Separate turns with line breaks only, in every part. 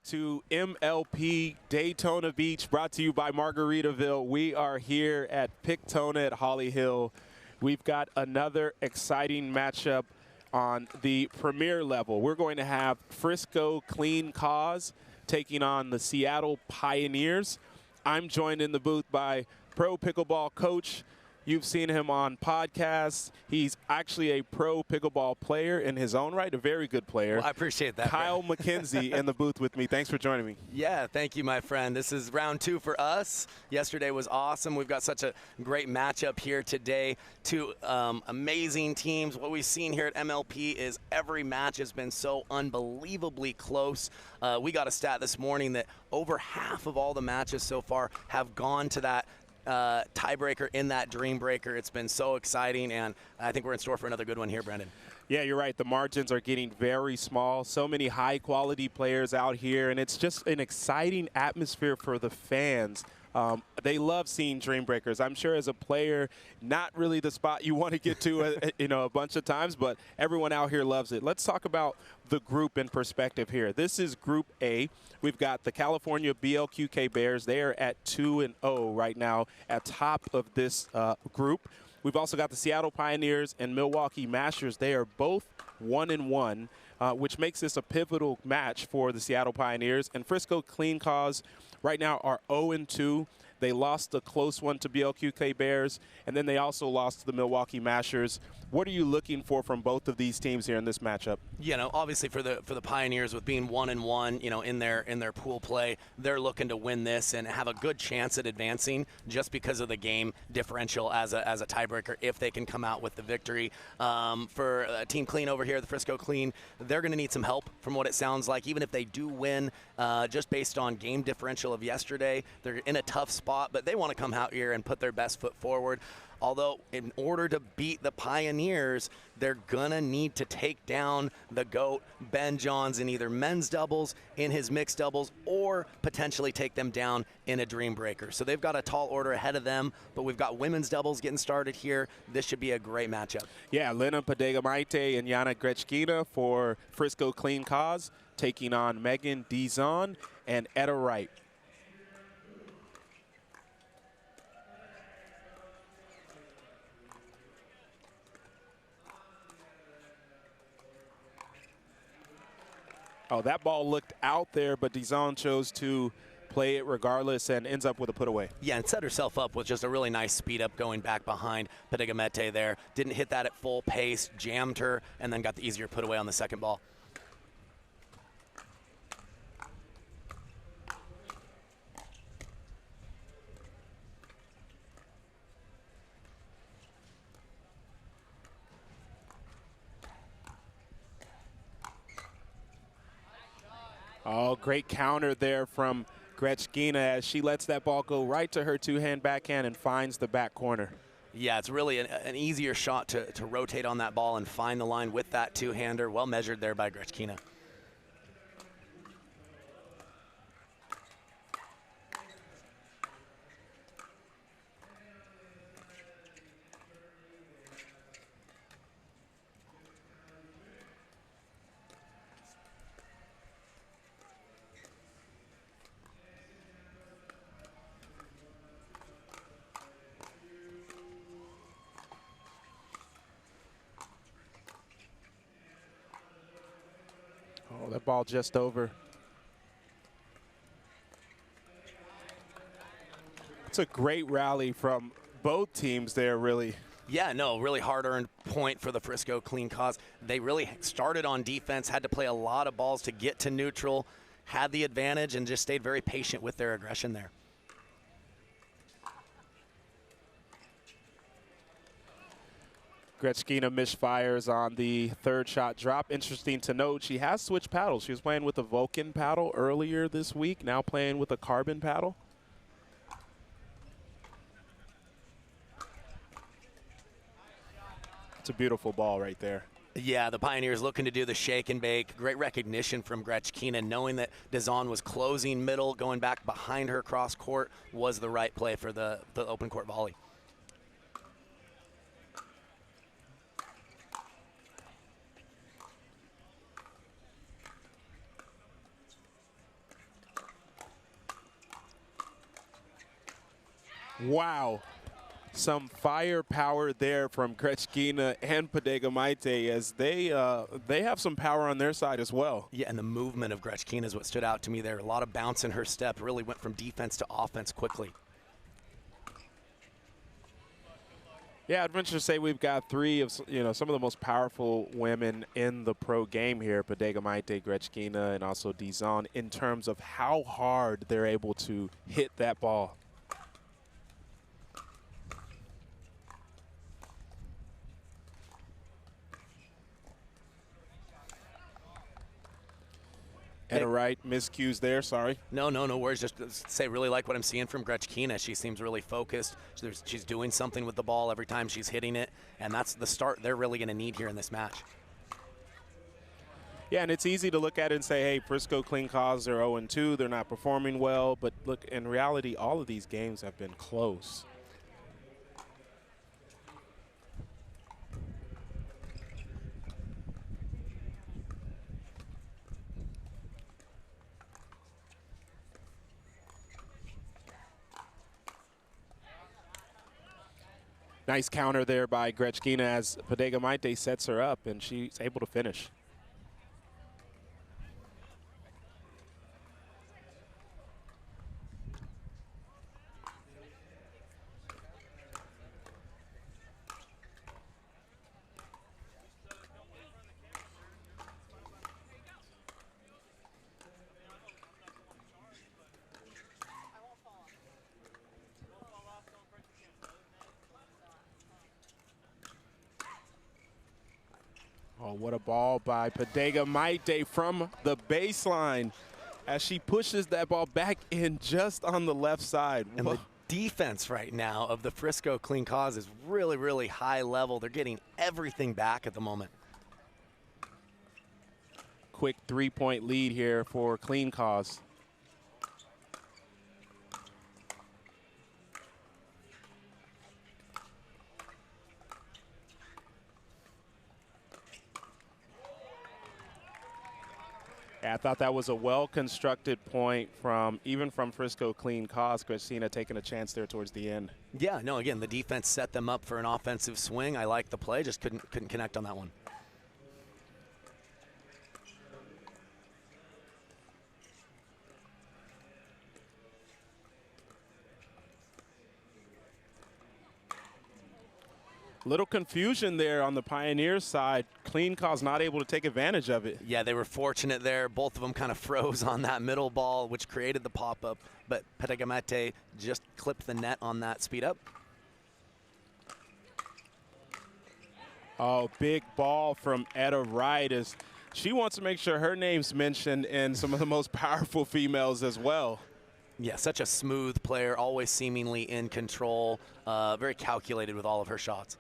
to MLP Daytona Beach, brought to you by Margaritaville. We are here at Picktona at Holly Hill. We've got another exciting matchup on the premier level. We're going to have Frisco Clean Cause taking on the Seattle Pioneers. I'm joined in the booth by pro pickleball coach. You've seen him on podcasts. He's actually a pro pickleball player in his own right, a very good player.
Well, I appreciate that.
Kyle McKenzie in the booth with me. Thanks for joining me.
Yeah, thank you, my friend. This is round 2 for us. Yesterday was awesome. We've got such a great matchup here today. Two amazing teams. What we've seen here at MLP is every match has been so unbelievably close. We got a stat this morning that over half of all the matches so far have gone to that tiebreaker in that dream breaker. It's been so exciting, and I think we're in store for another good one here, Brendan.
Yeah, you're right. The margins are getting very small. So many high-quality players out here, and it's just an exciting atmosphere for the fans. They love seeing dream breakers. I'm sure as a player, not really the spot you want to get to a bunch of times, but everyone out here loves it. Let's talk about the group in perspective here. This is Group A. We've got the California BLQK Bears. They are at 2-0 right now at top of this group. We've also got the Seattle Pioneers and Milwaukee Mashers. They are both 1-1, which makes this a pivotal match for the Seattle Pioneers. And Frisco Clean Cause right now are 0-2. They lost a close one to BLQK Bears, and then they also lost to the Milwaukee Mashers. What are you looking for from both of these teams here in this matchup?
You know, obviously for the Pioneers, with being 1-1, you know, in their pool play, they're looking to win this and have a good chance at advancing just because of the game differential as a tiebreaker if they can come out with the victory. For Team Clean over here, the Frisco Clean, they're going to need some help from what it sounds like. Even if they do win, just based on game differential of yesterday, they're in a tough spot, but they want to come out here and put their best foot forward. Although, in order to beat the Pioneers, they're going to need to take down the GOAT, Ben Johns, in either men's doubles, in his mixed doubles, or potentially take them down in a dream breaker. So they've got a tall order ahead of them, but we've got women's doubles getting started here. This should be a great matchup.
Yeah, Lina, Padegimaite, and Yana Grechkina for Frisco Clean Cause, taking on Meghan, Dizon, and E.Wright. Oh, that ball looked out there, but Dizon chose to play it regardless and ends up with a put away.
Yeah, and set herself up with just a really nice speed up going back behind Padegimaite there. Didn't hit that at full pace, jammed her, and then got the easier put away on the second ball.
Oh, great counter there from Grechkina as she lets that ball go right to her two-hand backhand and finds the back corner.
Yeah, it's really an easier shot to rotate on that ball and find the line with that two-hander. Well measured there by Grechkina.
Oh, that ball just over. It's a great rally from both teams there, really.
Yeah, no, really hard-earned point for the Frisco Clean Cause. They really started on defense, had to play a lot of balls to get to neutral, had the advantage, and just stayed very patient with their aggression there.
Grechkina misfires on the third shot drop. Interesting to note, she has switched paddles. She was playing with a Vulcan paddle earlier this week, now playing with a carbon paddle. It's a beautiful ball right there.
Yeah, the Pioneers looking to do the shake and bake. Great recognition from Grechkina, knowing that Dizon was closing middle, going back behind her cross court was the right play for the open court volley.
Wow. Some firepower there from Grechkina and Padegimaite as they have some power on their side as well.
Yeah, and the movement of Grechkina is what stood out to me there. A lot of bounce in her step, really went from defense to offense quickly.
Yeah, I'd venture to say we've got three of some of the most powerful women in the pro game here, Padegimaite, Grechkina, and also Dizon, in terms of how hard they're able to hit that ball. E.Wright, miscues there, sorry.
No worries. Just to say, really like what I'm seeing from Grechkina. She seems really focused. She's doing something with the ball every time she's hitting it, and that's the start they're really going to need here in this match.
Yeah, and it's easy to look at it and say, hey, Frisco clean cause, they're 0-2, they're not performing well. But look, in reality, all of these games have been close. Nice counter there by Grechkina as Padegimaite sets her up, and she's able to finish. Oh, what a ball by Padegimaite from the baseline as she pushes that ball back in just on the left side.
And the defense right now of the Frisco clean cause is really, really high level. They're getting everything back at the moment.
Quick 3-point lead here for clean cause. Yeah, I thought that was a well-constructed point even from Frisco clean cause. Grechkina taking a chance there towards the end.
Yeah, no, again, the defense set them up for an offensive swing. I like the play, just couldn't connect on that one.
Little confusion there on the Pioneers side. Clean cause not able to take advantage of it.
Yeah, they were fortunate there. Both of them kind of froze on that middle ball, which created the pop-up. But Padegimaite just clipped the net on that speed up.
Oh, big ball from E.Wright as she wants to make sure her name's mentioned in some of the most powerful females as well.
Yeah, such a smooth player, always seemingly in control, very calculated with all of her shots.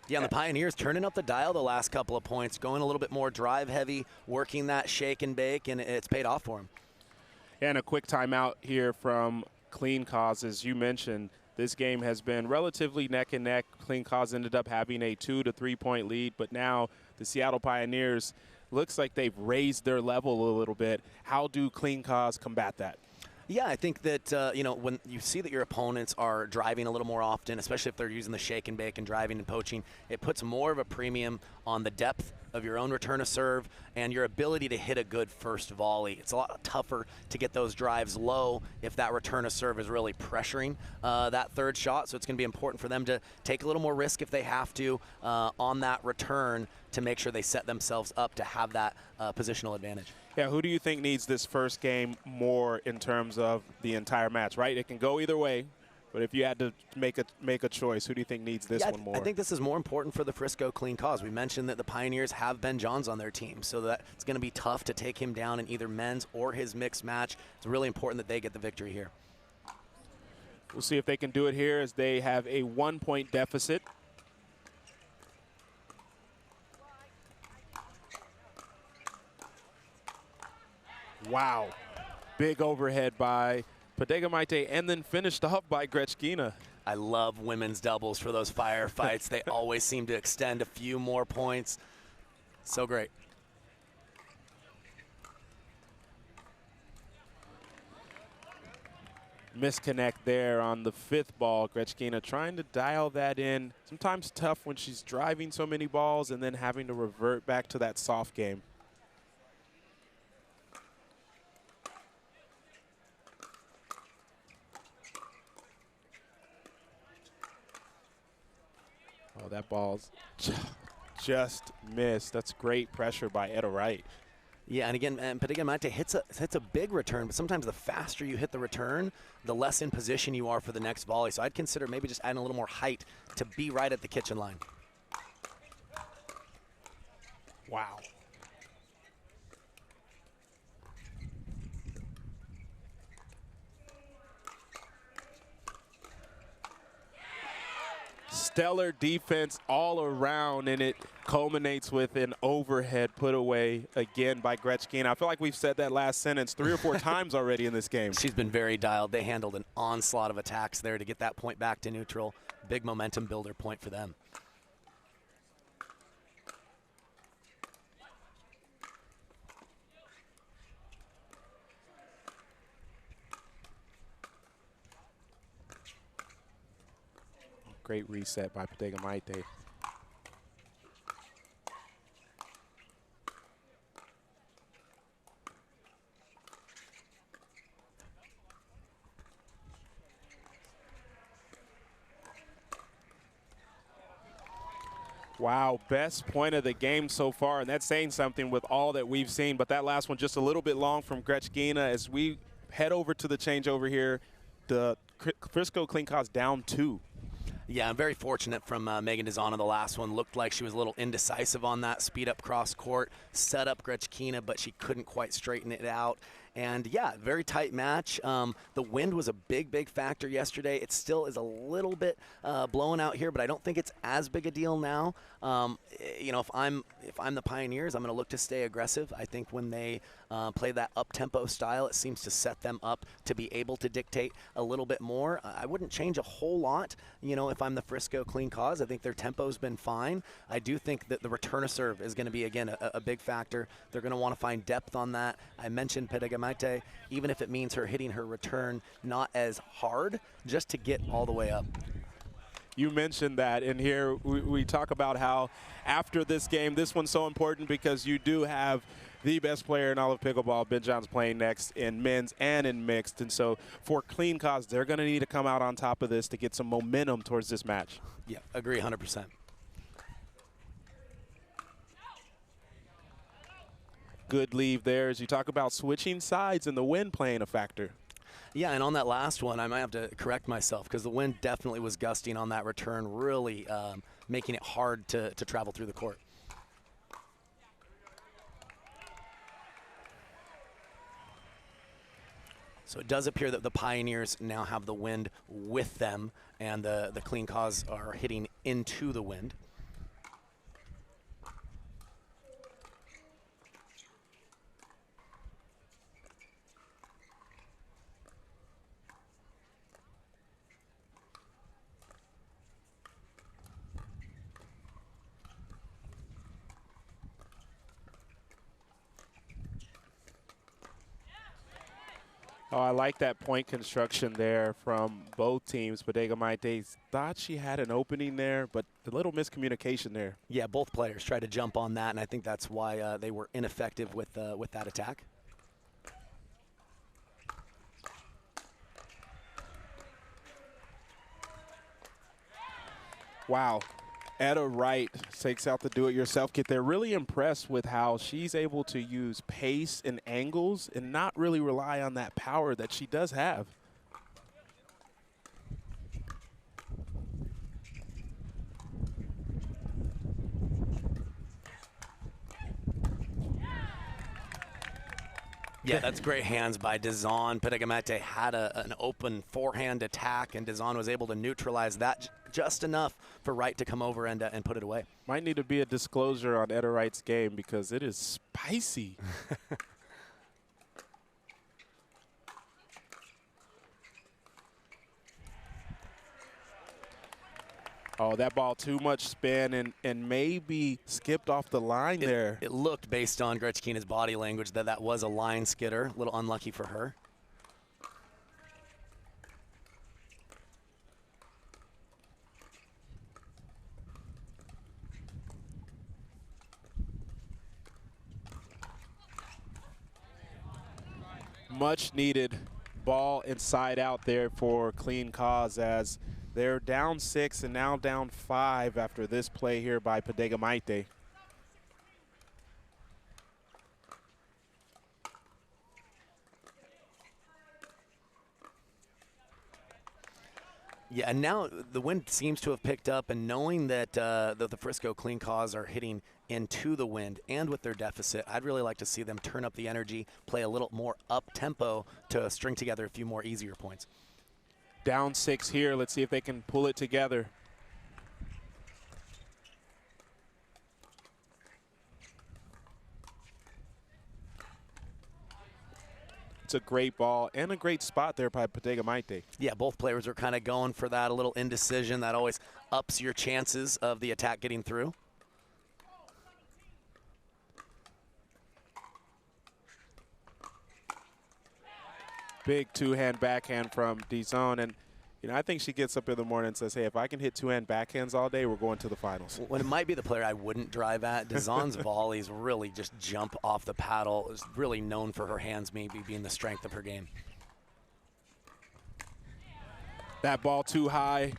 Yeah, and the Pioneers turning up the dial the last couple of points, going a little bit more drive heavy, working that shake and bake, and it's paid off for them.
And a quick timeout here from clean cause. As you mentioned, this game has been relatively neck and neck. Clean cause ended up having a 2 to 3 point lead, but now the Seattle Pioneers looks like they've raised their level a little bit. How do clean cause combat that?
Yeah, I think that, when you see that your opponents are driving a little more often, especially if they're using the shake and bake and driving and poaching, it puts more of a premium on the depth of your own return of serve and your ability to hit a good first volley. It's a lot tougher to get those drives low if that return of serve is really pressuring that third shot. So it's going to be important for them to take a little more risk if they have to on that return to make sure they set themselves up to have that positional advantage.
Yeah, who do you think needs this first game more in terms of the entire match, right? It can go either way, but if you had to make a choice, who do you think needs this one more?
I think this is more important for the Frisco clean cause. We mentioned that the Pioneers have Ben Johns on their team, so that it's going to be tough to take him down in either men's or his mixed match. It's really important that they get the victory here.
We'll see if they can do it here as they have a 1-point deficit. Wow. Big overhead by Padegimaite and then finished off by Grechkina.
I love women's doubles for those firefights. They always seem to extend a few more points. So great.
Misconnect there on the 5th ball. Grechkina trying to dial that in. Sometimes tough when she's driving so many balls and then having to revert back to that soft game. Oh, that ball's just missed. That's great pressure by E.Wright.
Yeah, and again, Padegimaite hits a big return, but sometimes the faster you hit the return, the less in position you are for the next volley. So I'd consider maybe just adding a little more height to be right at the kitchen line.
Wow. Stellar defense all around, and it culminates with an overhead put away again by Grechkina. I feel like we've said that last sentence 3 or 4 times already in this game.
She's been very dialed. They handled an onslaught of attacks there to get that point back to neutral. Big momentum builder point for them.
Great reset by Padegimaite. Wow, best point of the game so far, and that's saying something with all that we've seen. But that last one just a little bit long from Grechkina. As we head over to the changeover here, the Frisco clean cost down 2.
Yeah, I'm very fortunate from Meghan Dizon on the last one. Looked like she was a little indecisive on that speed up cross court, set up Grechkina, but she couldn't quite straighten it out. And yeah, very tight match. The wind was a big factor yesterday. It still is a little bit blowing out here, but I don't think it's as big a deal now. You know, if I'm the Pioneers, I'm going to look to stay aggressive. I think when they play that up-tempo style, it seems to set them up to be able to dictate a little bit more. I wouldn't change a whole lot, you know, if I'm the Frisco clean cause. I think their tempo's been fine. I do think that the return of serve is going to be, again, a big factor. They're going to want to find depth on that. I mentioned Padegimaite, even if it means her hitting her return not as hard, just to get all the way up.
You mentioned that, and here we talk about how after this game, this one's so important because you do have the best player in all of pickleball. Ben John's playing next in men's and in mixed, and so for clean cause, they're going to need to come out on top of this to get some momentum towards this match.
Yeah, agree 100%.
Good leave there as you talk about switching sides and the wind playing a factor.
Yeah, and on that last one, I might have to correct myself because the wind definitely was gusting on that return, really making it hard to travel through the court. So it does appear that the Pioneers now have the wind with them, and the clean cause are hitting into the wind.
Oh, I like that point construction there from both teams. Padegimaite thought she had an opening there, but a little miscommunication there.
Yeah, both players tried to jump on that, and I think that's why they were ineffective with that attack.
Wow. E.Wright takes out the do-it-yourself kit. They're really impressed with how she's able to use pace and angles and not really rely on that power that she does have.
Yeah, that's great hands by Dizon. Padegimaite had an open forehand attack, and Dizon was able to neutralize that just enough for Wright to come over and put it away.
Might need to be a disclosure on E.Wright's game because it is spicy. Oh, that ball too much spin and maybe skipped off the line there.
It looked, based on Grechkina's body language, that was a line skidder. A little unlucky for her.
Much needed ball inside out there for Clean Cause, as they're down 6 and now down 5 after this play here by Padegimaite.
Yeah, and now the wind seems to have picked up, and knowing that the Frisco Clean Cause are hitting into the wind and with their deficit, I'd really like to see them turn up the energy, play a little more up-tempo to string together a few more easier points.
Down 6 here. Let's see if they can pull it together. It's a great ball and a great spot there by Padegimaite.
Yeah, both players are kind of going for that, a little indecision. That always ups your chances of the attack getting through.
Big two-hand backhand from Dizon, and you know, I think she gets up in the morning and says, hey, if I can hit two-hand backhands all day, we're going to the finals.
When it might be the player I wouldn't drive at, Dizon's volleys really just jump off the paddle. Is really known for her hands maybe being the strength of her game.
That ball too high.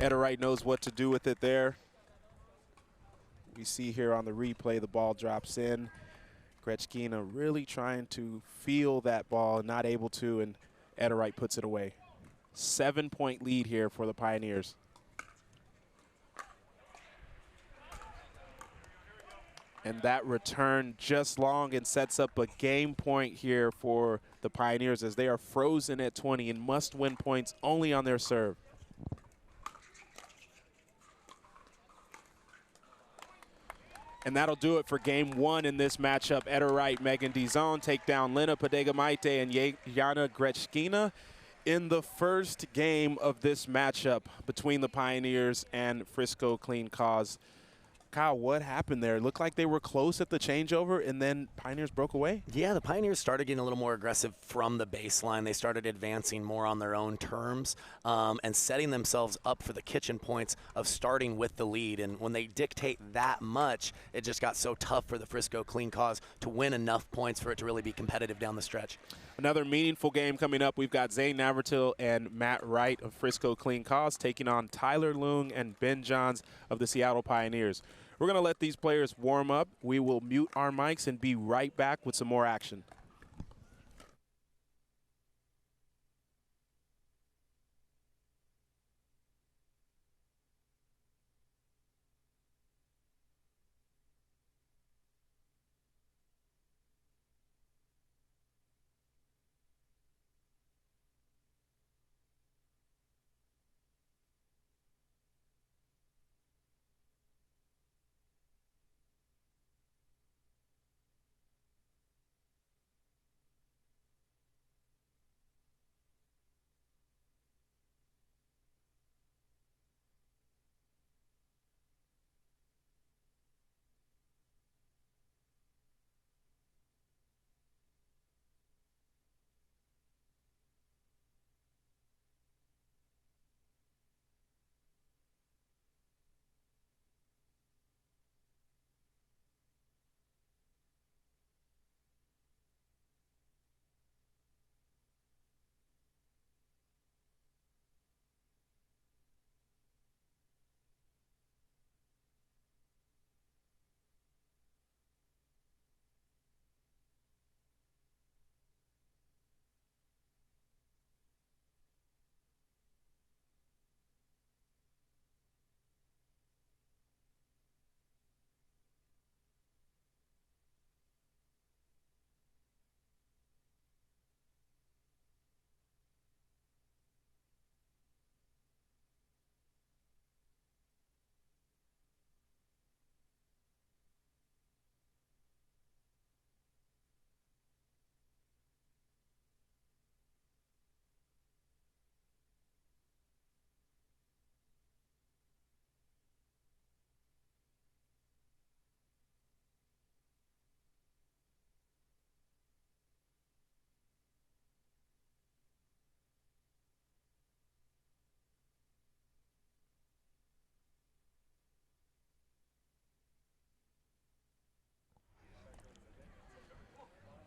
E.Wright knows what to do with it there. We see here on the replay the ball drops in. Grechkina really trying to feel that ball and not able to, and E.Wright puts it away. 7-point lead here for the Pioneers. And that return just long and sets up a game point here for the Pioneers, as they are frozen at 20 and must win points only on their serve. And that'll do it for game 1 in this matchup. E.Wright, Meghan, Dizon take down Lina, Padegimaite, and Yana Grechkina in the first game of this matchup between the Pioneers and Frisco Clean Cause. Kyle, what happened there? It looked like they were close at the changeover, and then Pioneers broke away?
Yeah, the Pioneers started getting a little more aggressive from the baseline. They started advancing more on their own terms and setting themselves up for the kitchen points of starting with the lead. And when they dictate that much, it just got so tough for the Frisco Clean Cause to win enough points for it to really be competitive down the stretch.
Another meaningful game coming up. We've got Zane, Navratil, and M.Wright of Frisco Clean Cause taking on Tyler Loong and Ben Johns of the Seattle Pioneers. We're going to let these players warm up. We will mute our mics and be right back with some more action.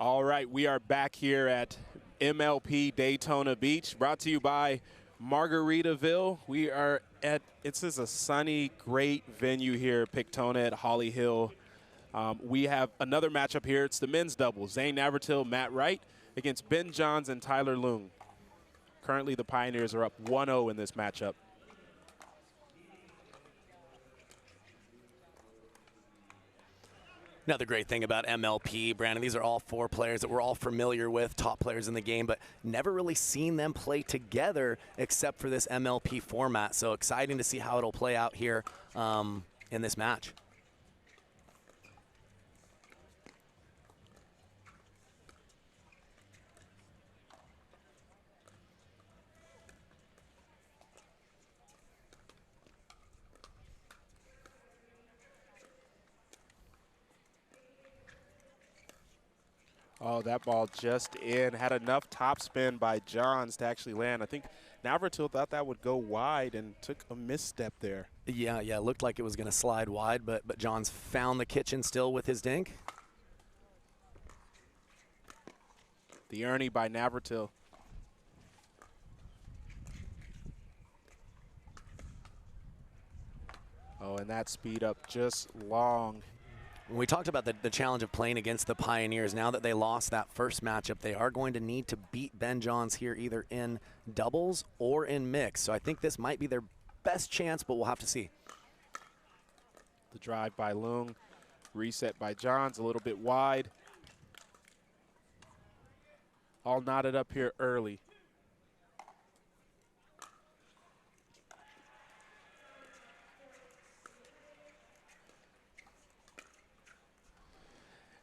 All right, we are back here at MLP Daytona Beach, brought to you by Margaritaville. We are at, this is a sunny, great venue here at Pictona at Holly Hill. We have another matchup here. It's the men's doubles. Zane Navratil, M.Wright against Ben Johns and Tyler Loong. Currently, the Pioneers are up 1-0 in this matchup.
Another great thing about MLP, Brandon, these are all four players that we're all familiar with, top players in the game, but never really seen them play together except for this MLP format. So exciting to see how it'll play out here in this match.
Oh, that ball just in. Had enough topspin by Johns to actually land. I think Navratil thought that would go wide and took a misstep there.
Yeah, it looked like it was going to slide wide, but Johns found the kitchen still with his dink.
The Ernie by Navratil. Oh, and that speed up just long.
When we talked about the challenge of playing against the Pioneers, now that they lost that first matchup, they are going to need to beat Ben Johns here either in doubles or in mix. So I think this might be their best chance, but we'll have to see.
The drive by Loong, reset by Johns, a little bit wide. All knotted up here early.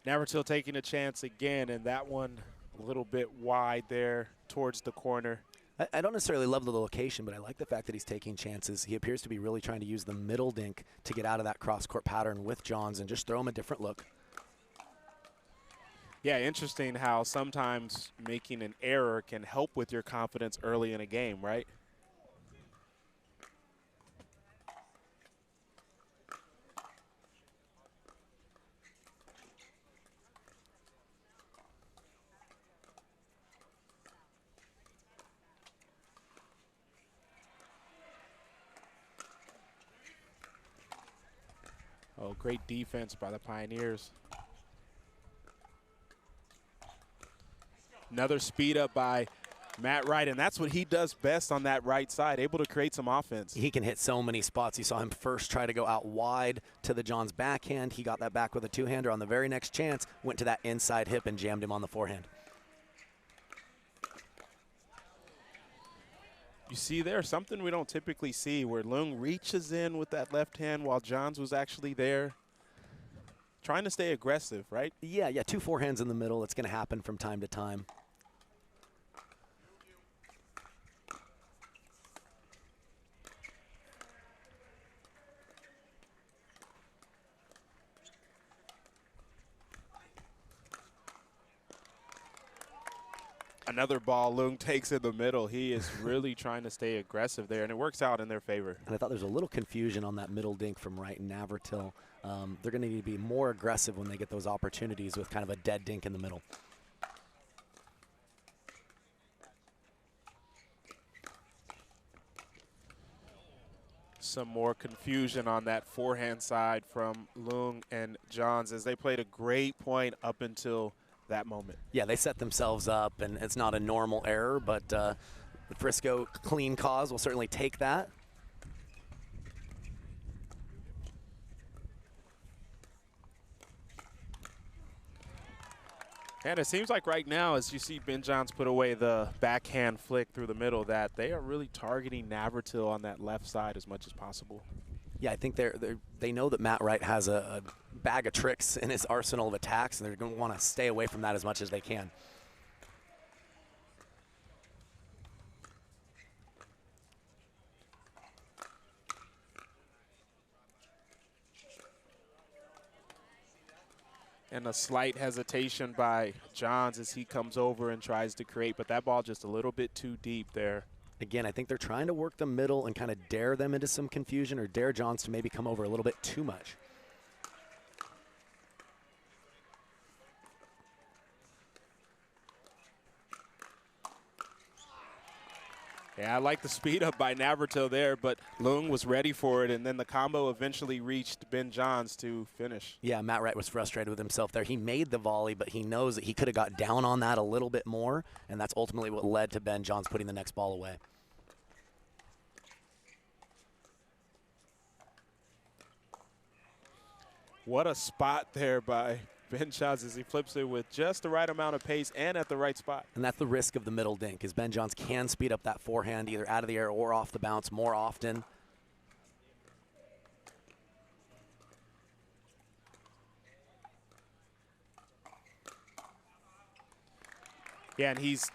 Navratil taking a chance again, and that one a little bit wide there towards the corner.
I don't necessarily love the location, but I like the fact that he's taking chances. He appears to be really trying to use the middle dink to get out of that cross-court pattern with Johns and just throw him a different look.
Yeah, interesting how sometimes making an error can help with your confidence early in a game, right? Oh, great defense by the Pioneers. Another speed up by M.Wright, and that's what he does best on that right side, able to create some offense.
He can hit so many spots. You saw him first try to go out wide to the Johns backhand. He got that back with a two-hander. On the very next chance, went to that inside hip and jammed him on the forehand.
You see there, something we don't typically see, where Loong reaches in with that left hand while Johns was actually there. Trying to stay aggressive, right?
Yeah, two forehands in the middle. It's going to happen from time to time.
Another ball Loong takes in the middle. He is really trying to stay aggressive there, and it works out in their favor.
And I thought there was a little confusion on that middle dink from Wright and Navratil. They're going to need to be more aggressive when they get those opportunities with kind of a dead dink in the middle.
Some more confusion on that forehand side from Loong and Johns as they played a great point up until that moment.
Yeah, they set themselves up, and it's not a normal error, but the Frisco clean cause will certainly take that.
And it seems like right now, as you see Ben Johns put away the backhand flick through the middle, that they are really targeting Navratil on that left side as much as possible.
Yeah, I think they know that M.Wright has a bag of tricks in his arsenal of attacks, and they're going to want to stay away from that as much as they can.
And a slight hesitation by Johns as he comes over and tries to create, but that ball just a little bit too deep there.
Again, I think they're trying to work the middle and kind of dare them into some confusion, or dare Johns to maybe come over a little bit too much.
Yeah, I like the speed up by Navratil there, but Loong was ready for it, and then the combo eventually reached Ben Johns to finish.
Yeah, M.Wright was frustrated with himself there. He made the volley, but he knows that he could have got down on that a little bit more, and that's ultimately what led to Ben Johns putting the next ball away.
What a spot there by Ben Johns as he flips it with just the right amount of pace and at the right spot.
And that's the risk of the middle dink, is Ben Johns can speed up that forehand either out of the air or off the bounce more often.
Yeah, and he's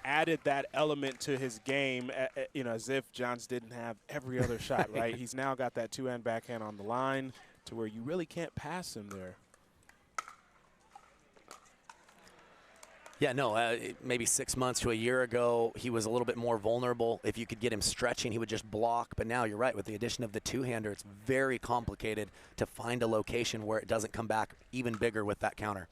added that element to his game, you know, as if Johns didn't have every other shot, right? He's now got that two-hand backhand on the line to where you really can't pass him there.
Yeah, no, maybe 6 months to a year ago, he was a little bit more vulnerable. If you could get him stretching, he would just block. But now you're right, with the addition of the two-hander, it's very complicated to find a location where it doesn't come back even bigger with that counter.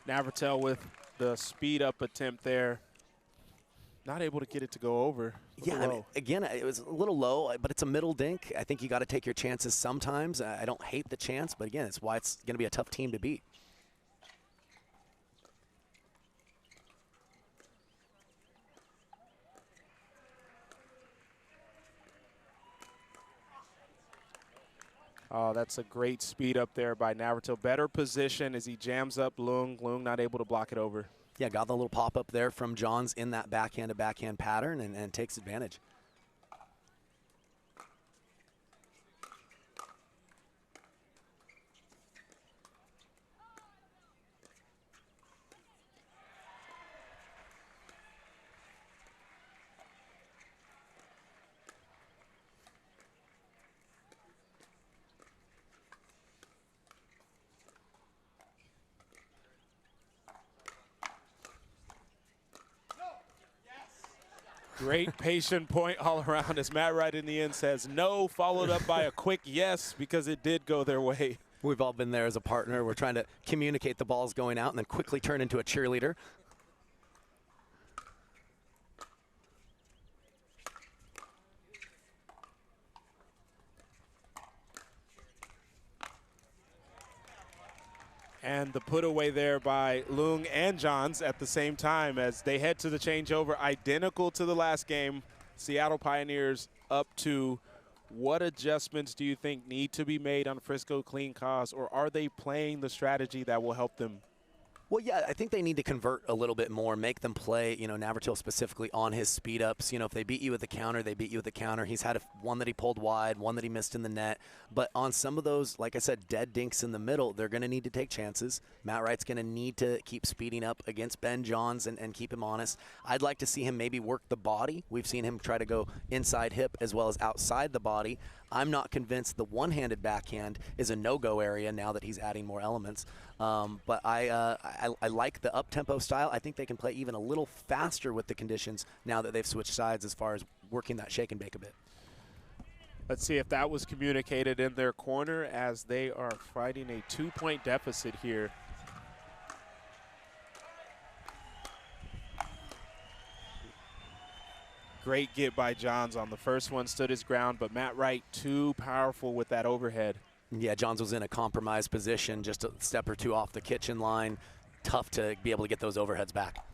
Navratil with the speed up attempt there. Not able to get it to go over.
Yeah, I mean, again, it was a little low, but it's a middle dink. I think you got to take your chances sometimes. I don't hate the chance, but again, it's why it's going to be a tough team to beat.
Oh, that's a great speed up there by Navratil. Better position as he jams up Loong. Loong not able to block it over.
Yeah, got the little pop-up there from Johns in that backhand-to-backhand pattern and takes advantage.
Great patient point all around as M.Wright in the end says no, followed up by a quick yes because it did go their way.
We've all been there as a partner. We're trying to communicate the ball's going out and then quickly turn into a cheerleader.
And the put away there by Loong and Johns at the same time as they head to the changeover, identical to the last game. Seattle Pioneers up to. What adjustments do you think need to be made on Frisco clean costs, or are they playing the strategy that will help them?
Well, yeah, I think they need to convert a little bit more, make them play, you know, Navratil specifically on his speed ups. You know, if they beat you with the counter, they beat you with the counter. He's had one that he pulled wide, one that he missed in the net. But on some of those, like I said, dead dinks in the middle, they're going to need to take chances. M.Wright's going to need to keep speeding up against Ben Johns and keep him honest. I'd like to see him maybe work the body. We've seen him try to go inside hip as well as outside the body. I'm not convinced the one-handed backhand is a no-go area now that he's adding more elements. But I like the up-tempo style. I think they can play even a little faster with the conditions now that they've switched sides as far as working that shake and bake a bit.
Let's see if that was communicated in their corner as they are fighting a 2-point deficit here. Great get by Johns on the first one, stood his ground, but M.Wright too powerful with that overhead.
Yeah, Johns was in a compromised position, just a step or two off the kitchen line. Tough to be able to get those overheads back.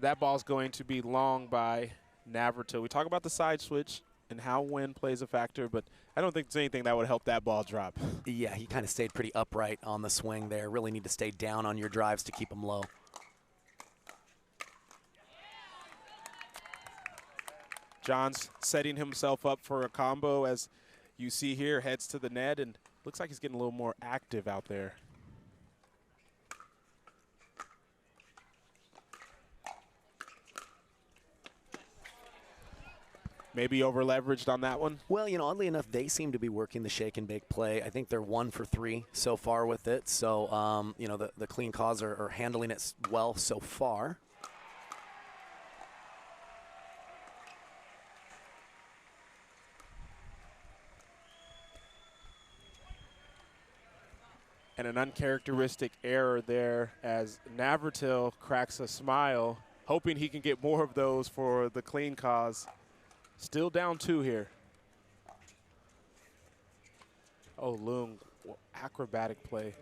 That ball's going to be long by Navratil. We talk about the side switch and how wind plays a factor, but I don't think there's anything that would help that ball drop.
Yeah, he kind of stayed pretty upright on the swing there. Really need to stay down on your drives to keep them low.
Johns setting himself up for a combo, as you see here, heads to the net, and looks like he's getting a little more active out there. Maybe over-leveraged on that one?
Well, you know, oddly enough, they seem to be working the shake and bake play. I think they're 1 for 3 so far with it. So, you know, the clean calls are handling it well so far.
And an uncharacteristic error there as Navratil cracks a smile, hoping he can get more of those for the clean cause. Still down 2 here. Oh, Loong, acrobatic play.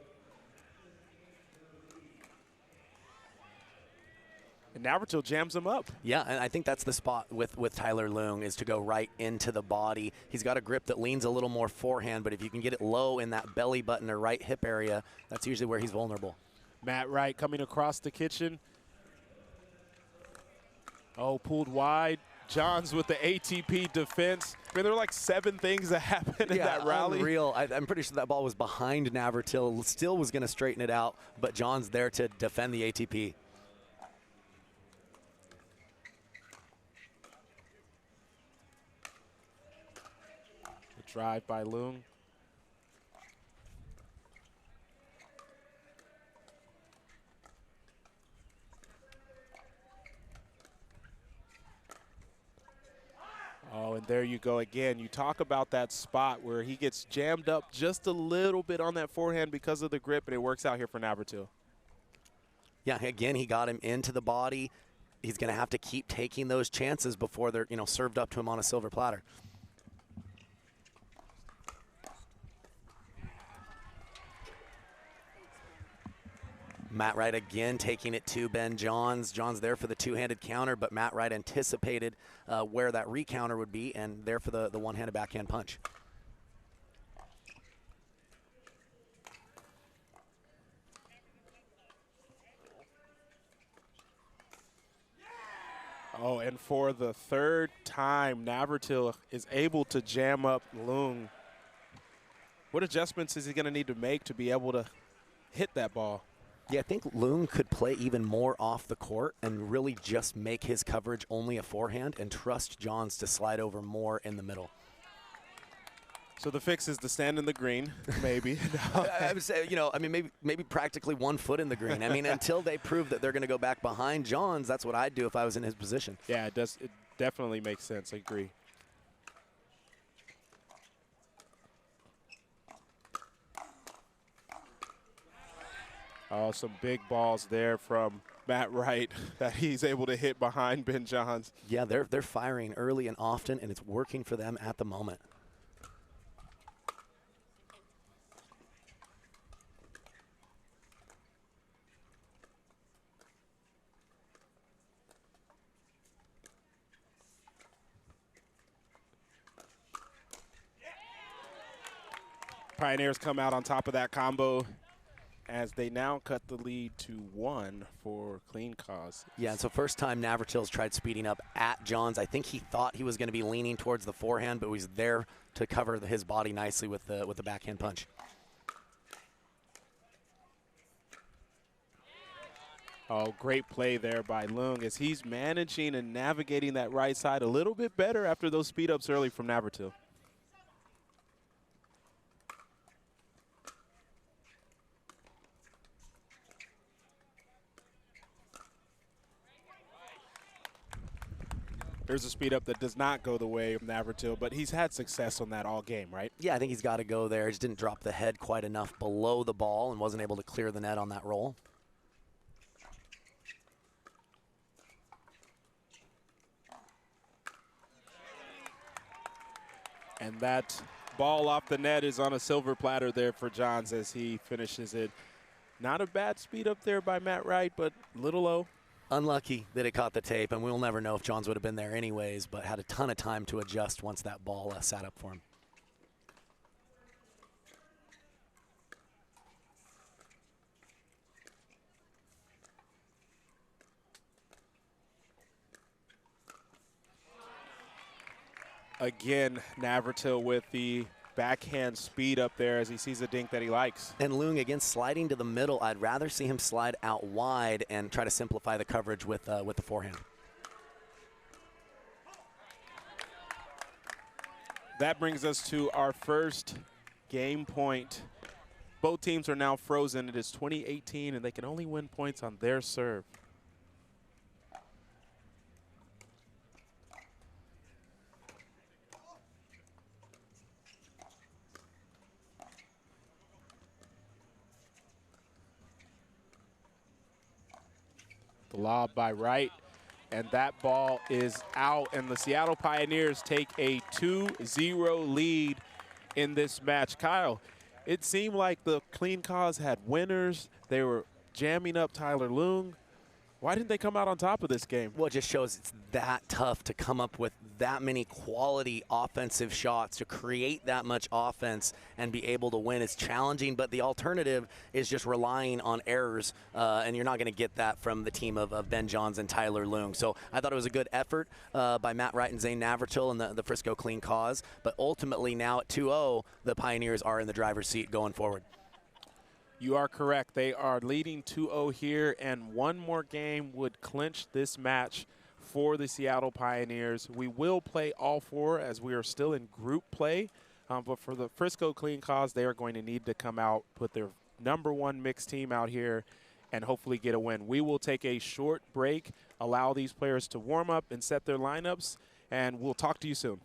And Navratil jams him up.
Yeah, and I think that's the spot with Tyler Loong is to go right into the body. He's got a grip that leans a little more forehand, but if you can get it low in that belly button or right hip area, that's usually where he's vulnerable.
M.Wright coming across the kitchen. Oh, pulled wide. Johns with the ATP defense. I mean, there were like 7 things that happened in that rally.
Unreal. I'm pretty sure that ball was behind Navratil. Still was going to straighten it out, but John's there to defend the ATP.
The drive by Loong. Oh, and there you go again. You talk about that spot where he gets jammed up just a little bit on that forehand because of the grip, and it works out here for Navratil.
Yeah, again, he got him into the body. He's going to have to keep taking those chances before they're, you know, served up to him on a silver platter. M.Wright again taking it to Ben Johns. Johns there for the two-handed counter, but M.Wright anticipated where that recounter would be and there for the one-handed backhand punch.
Oh, and for the 3rd time, Navratil is able to jam up Loong. What adjustments is he going to need to make to be able to hit that ball?
Yeah, I think Loong could play even more off the court and really just make his coverage only a forehand and trust Johns to slide over more in the middle.
So the fix is to stand in the green, maybe.
I would say, you know, I mean, maybe practically 1 foot in the green. I mean, until they prove that they're going to go back behind Johns, that's what I'd do if I was in his position.
Yeah, it does. It definitely makes sense. I agree. Oh, some big balls there from M.Wright that he's able to hit behind Ben Johns.
Yeah, they're firing early and often, and it's working for them at the moment.
Pioneers come out on top of that combo as they now cut the lead to 1 for clean cause.
Yeah, and so first time Navratil's tried speeding up at Johns. I think he thought he was going to be leaning towards the forehand, but was there to cover his body nicely with the backhand punch.
Oh, great play there by Loong as he's managing and navigating that right side a little bit better after those speed ups early from Navratil. There's a speed up that does not go the way of Navratil, but he's had success on that all game, right?
Yeah, I think he's got to go there. He just didn't drop the head quite enough below the ball and wasn't able to clear the net on that roll.
And that ball off the net is on a silver platter there for Johns as he finishes it. Not a bad speed up there by M.Wright, but a little low.
Unlucky that it caught the tape, and we'll never know if Johns would have been there anyways, but had a ton of time to adjust once that ball sat up for him.
Again, Navratil with the backhand speed up there as he sees a dink that he likes.
And Loong, again, sliding to the middle. I'd rather see him slide out wide and try to simplify the coverage with the forehand.
That brings us to our first game point. Both teams are now frozen. It is 2018, and they can only win points on their serve. The lob by Wright, and that ball is out, and the Seattle Pioneers take a 2-0 lead in this match. Kyle, it seemed like the Clean Cause had winners. They were jamming up Tyler Loong. Why didn't they come out on top of this game?
Well, it just shows it's that tough to come up with that many quality offensive shots, to create that much offense and be able to win. It's challenging, but the alternative is just relying on errors, and you're not going to get that from the team of Ben Johns and Tyler Loong. So I thought it was a good effort by M.Wright and Zane Navratil and the Frisco Clean Cause, but ultimately now at 2-0, the Pioneers are in the driver's seat going forward.
You are correct. They are leading 2-0 here, and one more game would clinch this match for the Seattle Pioneers. We will play all four as we are still in group play, but for the Frisco Clean Cause, they are going to need to come out, put their #1 mixed team out here, and hopefully get a win. We will take a short break, allow these players to warm up and set their lineups, and we'll talk to you soon.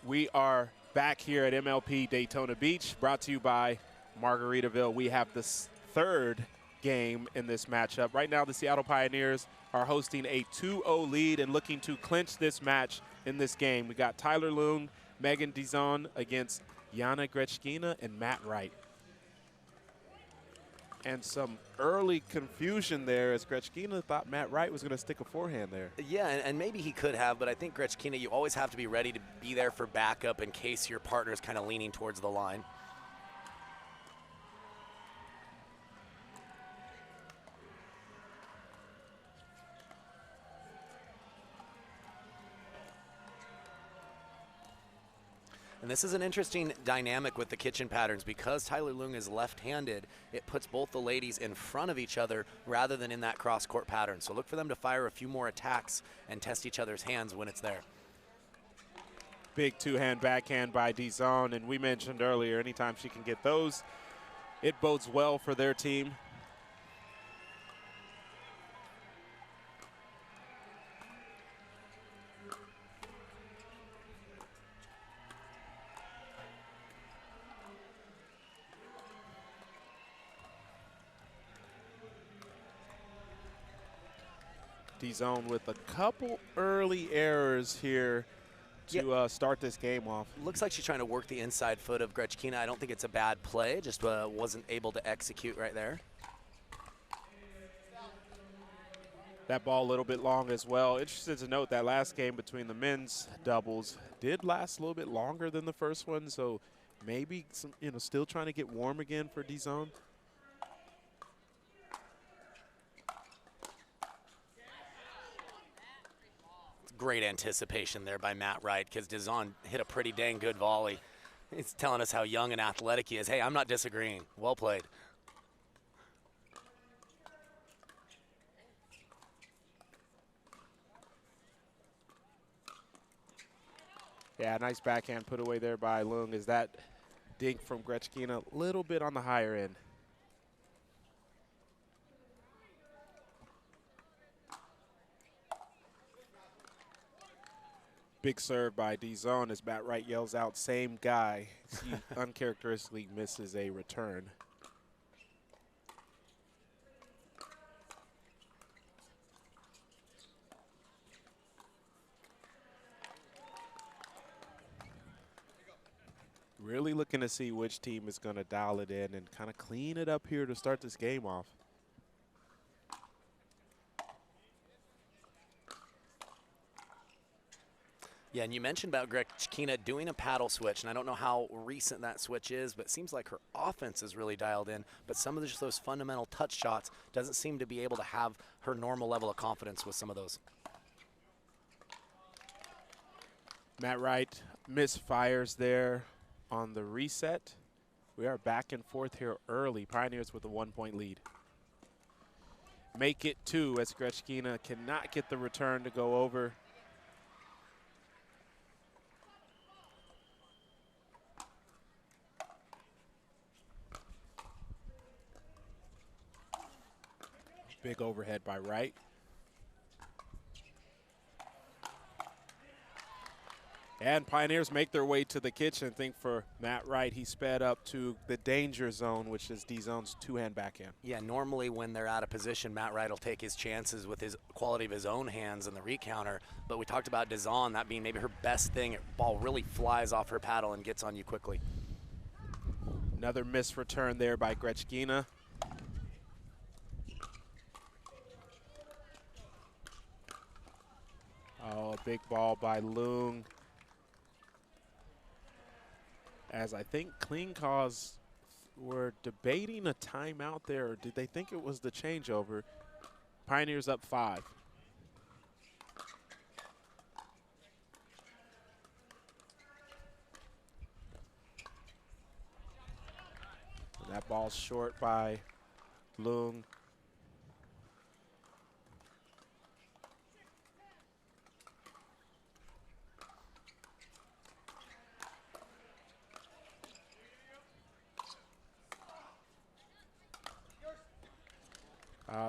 We are back here at MLP Daytona Beach, brought to you by Margaritaville. We have the third game in this matchup. Right now, the Seattle Pioneers are hosting a 2-0 lead and looking to clinch this match in this game. We got Tyler Loong, Meghan Dizon against Yana, Grechkina, and M.Wright. And some early confusion there as Grechkina thought M.Wright was going to stick a forehand there.
Yeah, and maybe he could have, but I think Grechkina, you always have to be ready to be there for backup in case your partner is kind of leaning towards the line. And this is an interesting dynamic with the kitchen patterns. Because Tyler Loong is left-handed, it puts both the ladies in front of each other rather than in that cross-court pattern. So look for them to fire a few more attacks and test each other's hands when it's there.
Big two-hand backhand by Dizon, and we mentioned earlier, anytime she can get those, it bodes well for their team. Dizon with a couple early errors here to start this game off.
Looks like she's trying to work the inside foot of Grechkina. I don't think it's a bad play, just wasn't able to execute right there.
That ball a little bit long as well. Interested to note that last game between the men's doubles did last a little bit longer than the first one, so maybe some, still trying to get warm again for Dizon.
Great anticipation there by M.Wright because Dizon hit a pretty dang good volley. He's telling us how young and athletic he is. Hey, I'm not disagreeing. Well played.
Yeah, nice backhand put away there by Loong. Is that dink from Grechkina a little bit on the higher end? Big serve by Dizon as M.Wright yells out, same guy. He uncharacteristically misses a return. Really looking to see which team is going to dial it in and kind of clean it up here to start this game off.
Yeah, and you mentioned about Grechkina doing a paddle switch, and I don't know how recent that switch is, but it seems like her offense is really dialed in, but some of just those fundamental touch shots doesn't seem to be able to have her normal level of confidence with some of those.
M.Wright misfires there on the reset. We are back and forth here early. Pioneers with a 1-point lead. Make it 2 as Grechkina cannot get the return to go over. Big overhead by Wright. And Pioneers make their way to the kitchen. Think for M.Wright, he sped up to the danger zone, which is D-Zone's two-hand backhand.
Yeah, normally when they're out of position, M.Wright will take his chances with his quality of his own hands in the recounter. But we talked about Dizon, that being maybe her best thing. Her ball really flies off her paddle and gets on you quickly.
Another missed return there by Grechkina. Oh, a big ball by Loong. As I think Clean Cause were debating a timeout there, or did they think it was the changeover? Pioneers up 5. And that ball's short by Loong.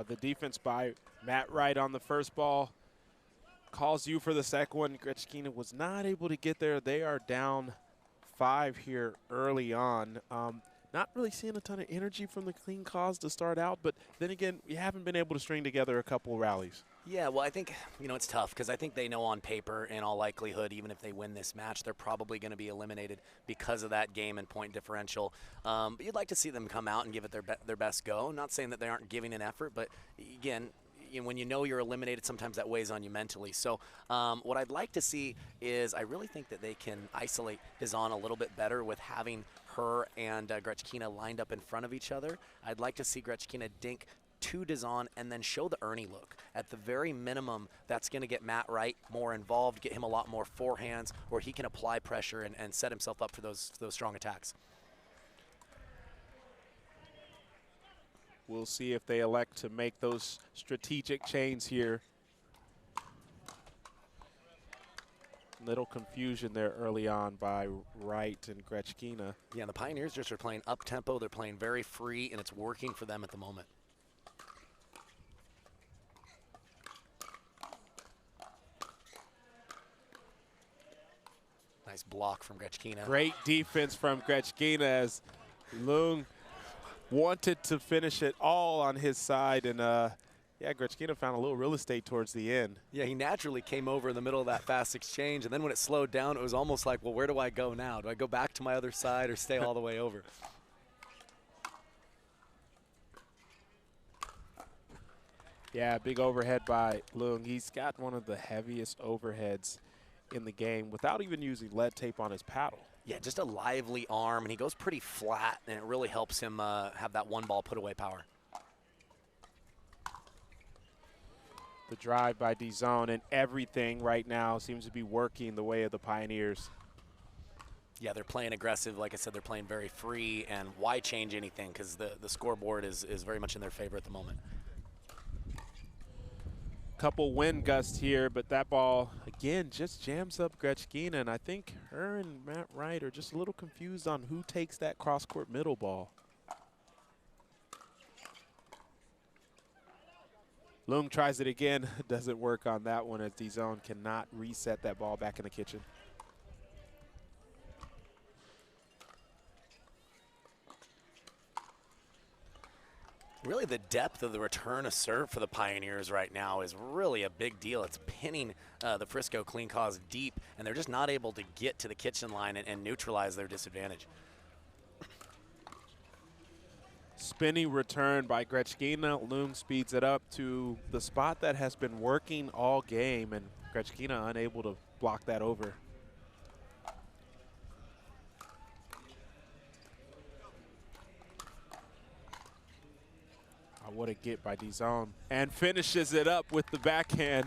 The defense by M.Wright on the first ball calls you for the second one. Grechkina was not able to get there. They are down 5 here early on. Not really seeing a ton of energy from the clean cause to start out, but then again, we haven't been able to string together a couple rallies.
Yeah, well, I think, it's tough because I think they know on paper, in all likelihood, even if they win this match, they're probably going to be eliminated because of that game and point differential. But you'd like to see them come out and give it their best go. Not saying that they aren't giving an effort, but again, when you know you're eliminated, sometimes that weighs on you mentally. So what I'd like to see is I really think that they can isolate Dizon a little bit better with having her and Grechkina lined up in front of each other. I'd like to see Grechkina dink to Dizon and then show the Ernie look. At the very minimum, that's going to get M.Wright more involved, get him a lot more forehands where he can apply pressure and set himself up for those strong attacks.
We'll see if they elect to make those strategic chains here. Little confusion there early on by Wright and Grechkina.
Yeah, the Pioneers just are playing up-tempo. They're playing very free, and it's working for them at the moment. Nice block from Grechkina.
Great defense from Grechkina as Loong wanted to finish it all on his side, and yeah, Grechkina found a little real estate towards the end.
Yeah, he naturally came over in the middle of that fast exchange, and then when it slowed down, it was almost like, well, where do I go now? Do I go back to my other side or stay all the way over?
Yeah, big overhead by Loong. He's got one of the heaviest overheads in the game without even using lead tape on his paddle.
Yeah, just a lively arm, and he goes pretty flat, and it really helps him have that one-ball put-away power.
The drive by Dizon, and everything right now seems to be working the way of the Pioneers.
Yeah, they're playing aggressive. Like I said, they're playing very free, and why change anything? Because the scoreboard is very much in their favor at the moment.
Couple wind gusts here, but that ball, again, just jams up Grechkina, and I think her and M.Wright are just a little confused on who takes that cross-court middle ball. Loong tries it again. Doesn't work on that one as Dizon cannot reset that ball back in the kitchen.
Really, the depth of the return of serve for the Pioneers right now is really a big deal. It's pinning the Frisco clean cause deep, and they're just not able to get to the kitchen line and neutralize their disadvantage.
Spinning return by Grechkina. Loong speeds it up to the spot that has been working all game, and Grechkina unable to block that over. What a get by Dizon. And finishes it up with the backhand.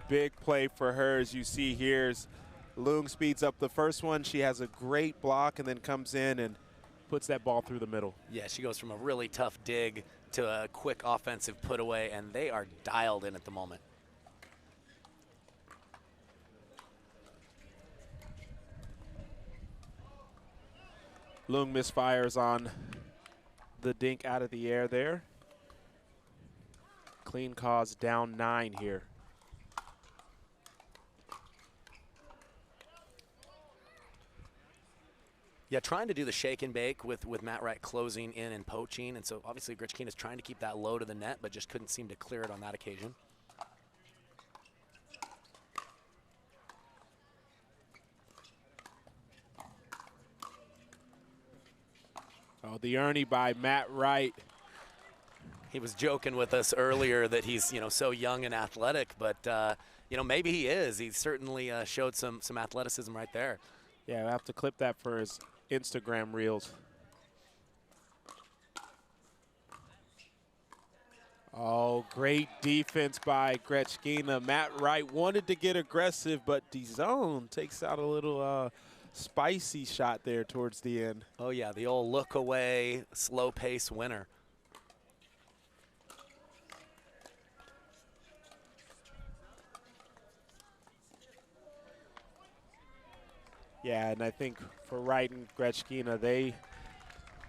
Big play for her, as you see here. Loong speeds up the first one. She has a great block and then comes in and puts that ball through the middle.
Yeah, she goes from a really tough dig to a quick offensive put away, and they are dialed in at the moment.
Loong misfires on the dink out of the air there. Clean cause down 9 here.
Yeah, trying to do the shake and bake with M.Wright closing in and poaching, and so obviously Grechkina is trying to keep that low to the net, but just couldn't seem to clear it on that occasion.
Oh, the Ernie by M.Wright.
He was joking with us earlier that he's, so young and athletic, but, maybe he is. He certainly showed some athleticism right there.
Yeah, we'll have to clip that for his Instagram reels. Oh, great defense by Grechkina. M.Wright wanted to get aggressive, but Dizon takes out a little spicy shot there towards the end.
Oh, yeah, the old look away, slow pace winner.
Yeah, and I think for Wright and Grechkina, they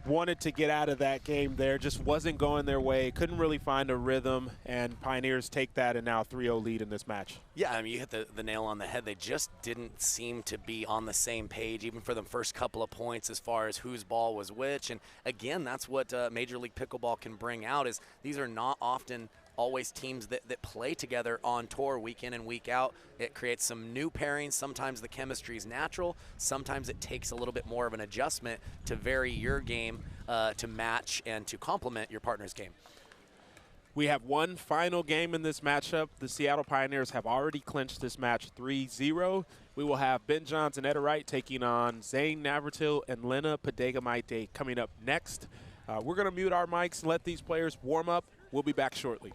wanted to get out of that game there, just wasn't going their way, couldn't really find a rhythm, and Pioneers take that and now 3-0 lead in this match.
Yeah, I mean, you hit the nail on the head. They just didn't seem to be on the same page, even for the first couple of points as far as whose ball was which. And again, that's what Major League Pickleball can bring out, is these are not often always teams that play together on tour week in and week out. It creates some new pairings. Sometimes the chemistry is natural. Sometimes it takes a little bit more of an adjustment to vary your game to match and to complement your partner's game.
We have one final game in this matchup. The Seattle Pioneers have already clinched this match 3-0. We will have Ben Johns and E.Wright taking on Zane, Navratil, and Lina Padegimaite coming up next. We're going to mute our mics and let these players warm up. We'll be back shortly.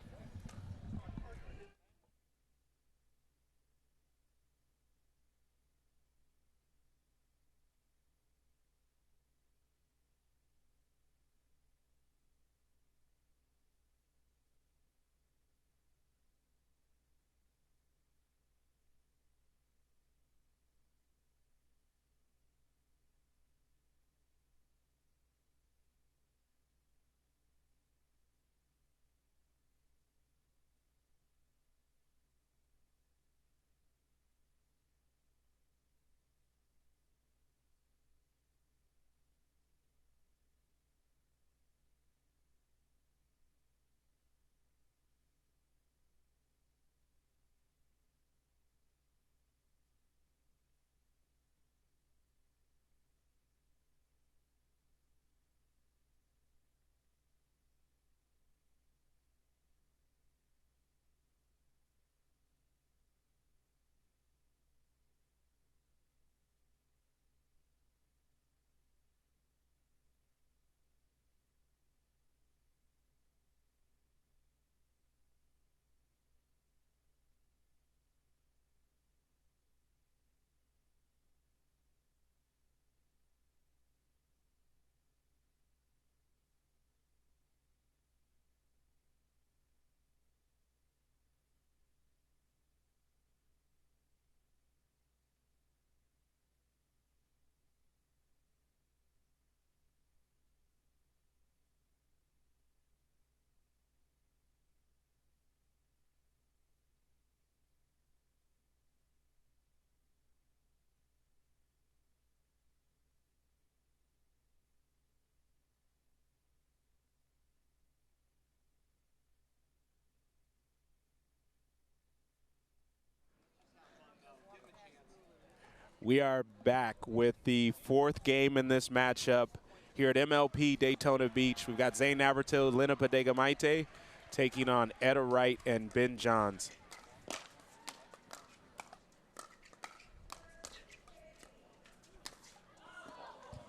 We are back with the fourth game in this matchup here at MLP Daytona Beach. We've got Zane Navratil, Lina Padegimaite taking on E.Wright and Ben Johns.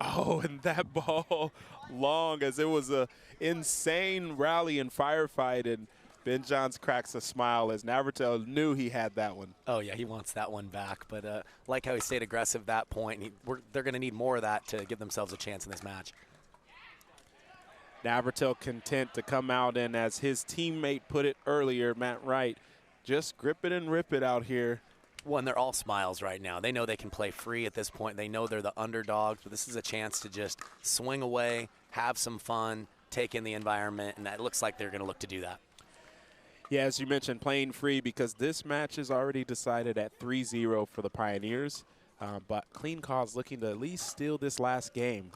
Oh, and that ball long, as it was a insane rally and firefight, and Ben Johns cracks a smile as Navratil knew he had that one.
Oh, yeah, he wants that one back. But like how he stayed aggressive that point, they're going to need more of that to give themselves a chance in this match.
Navratil content to come out and, as his teammate put it earlier, M.Wright, just grip it and rip it out here.
Well, and they're all smiles right now. They know they can play free at this point. They know they're the underdogs, but this is a chance to just swing away, have some fun, take in the environment, and it looks like they're going to look to do that.
Yeah, as you mentioned, playing free, because this match is already decided at 3-0 for the Pioneers. But Clean Cause looking to at least steal this last game.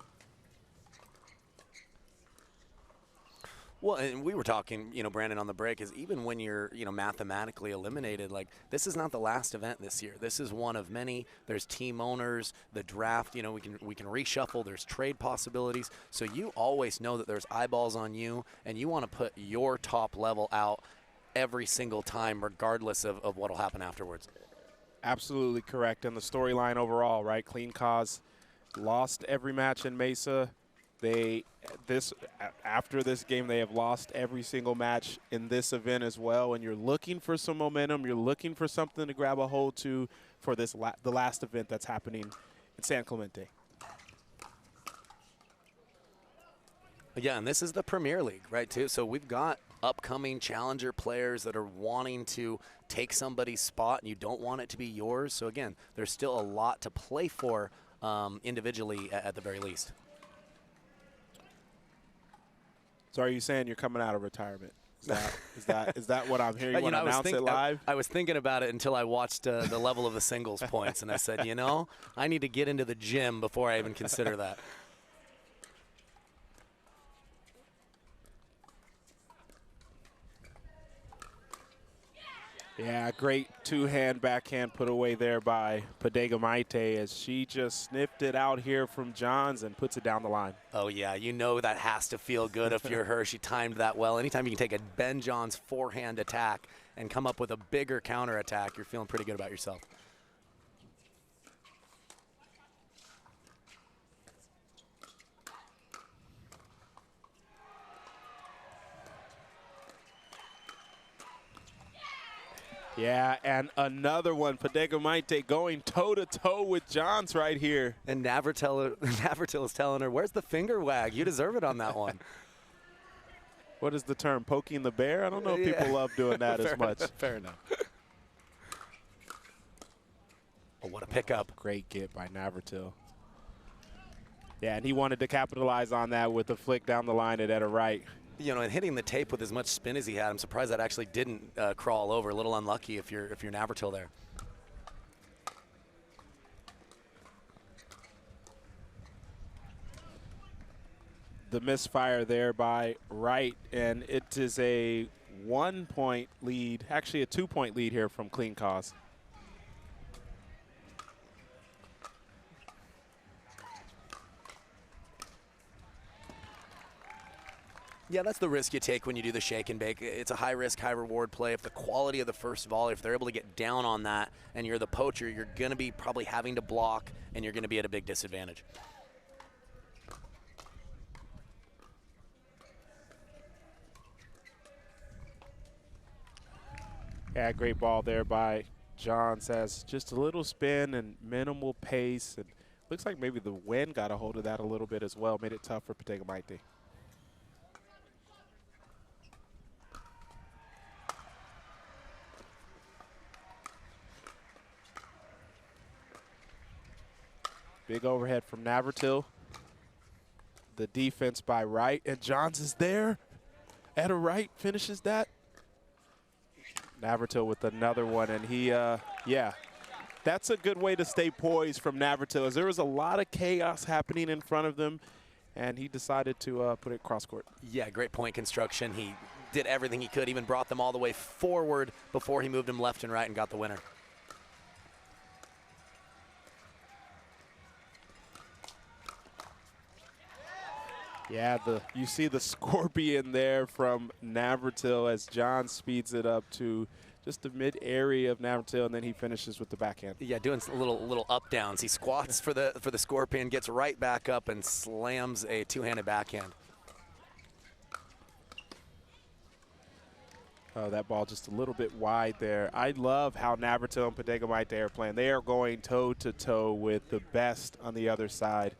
Well, and we were talking, Brandon, on the break, is even when you're, mathematically eliminated, like, this is not the last event this year. This is one of many. There's team owners, the draft, we can reshuffle. There's trade possibilities. So you always know that there's eyeballs on you, and you want to put your top level out every single time, regardless of what will happen afterwards.
Absolutely correct. And the storyline overall, right? Clean Cause lost every match in Mesa. After this game, they have lost every single match in this event as well. And you're looking for some momentum. You're looking for something to grab a hold to for this the last event that's happening in San Clemente.
Yeah, and this is the Premier League, right, too? So we've got upcoming challenger players that are wanting to take somebody's spot, and you don't want it to be yours. So, again, there's still a lot to play for individually at the very least.
So are you saying you're coming out of retirement? Is that what I'm hearing? You want to announce it live?
I was thinking about it until I watched the level of the singles points, and I said, you know, I need to get into the gym before I even consider that.
Yeah, great two-hand backhand put away there by Padegimaite as she just sniffed it out here from Johns and puts it down the line.
Oh, yeah, you know that has to feel good if you're her. She timed that well. Anytime you can take a Ben Johns forehand attack and come up with a bigger counter attack, you're feeling pretty good about yourself.
Yeah, and another one. Padegimaite going toe-to-toe with Johns right here.
And Navratil is telling her, where's the finger wag? You deserve it on that one.
What is the term? Poking the bear? I don't know if people love doing that as much.
Fair enough. Oh, what a pickup.
Great get by Navratil. Yeah, and he wanted to capitalize on that with a flick down the line at E.Wright.
You know, and hitting the tape with as much spin as he had, I'm surprised that actually didn't crawl over. A little unlucky if you're Navratil there.
The misfire there by Wright, and it is a 1-point lead, actually a 2-point lead here from Clean Cause.
Yeah, that's the risk you take when you do the shake and bake. It's a high risk, high reward play. If the quality of the first volley, if they're able to get down on that and you're the poacher, you're going to be probably having to block and you're going to be at a big disadvantage.
Yeah, great ball there by John. Says just a little spin and minimal pace. And looks like maybe the wind got a hold of that a little bit as well. Made it tough for Padegimaite. Big overhead from Navratil. The defense by Wright, and Johns is there. Etta Wright finishes that. Navratil with another one, and he, yeah, that's a good way to stay poised from Navratil, as there was a lot of chaos happening in front of them, and he decided to put it cross court.
Yeah, great point construction. He did everything he could, even brought them all the way forward before he moved them left and right and got the winner.
Yeah, you see the scorpion there from Navratil as John speeds it up to just the mid area of Navratil, and then he finishes with the backhand.
Yeah, doing little up downs. He squats for the scorpion, gets right back up, and slams a two-handed backhand.
Oh, that ball just a little bit wide there. I love how Navratil and Padegimaite are playing. They are going toe-to-toe with the best on the other side.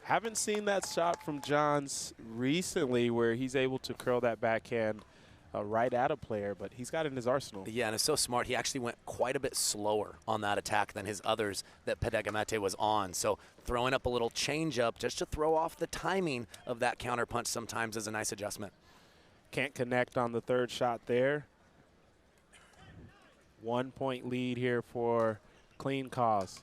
Haven't seen that shot from Johns recently where he's able to curl that backhand right at a player, but he's got it in his arsenal.
Yeah, and it's so smart. He actually went quite a bit slower on that attack than his others that Padegimaite was on. So throwing up a little change up just to throw off the timing of that counter punch sometimes is a nice adjustment.
Can't connect on the third shot there. 1-point lead here for Clean Cause.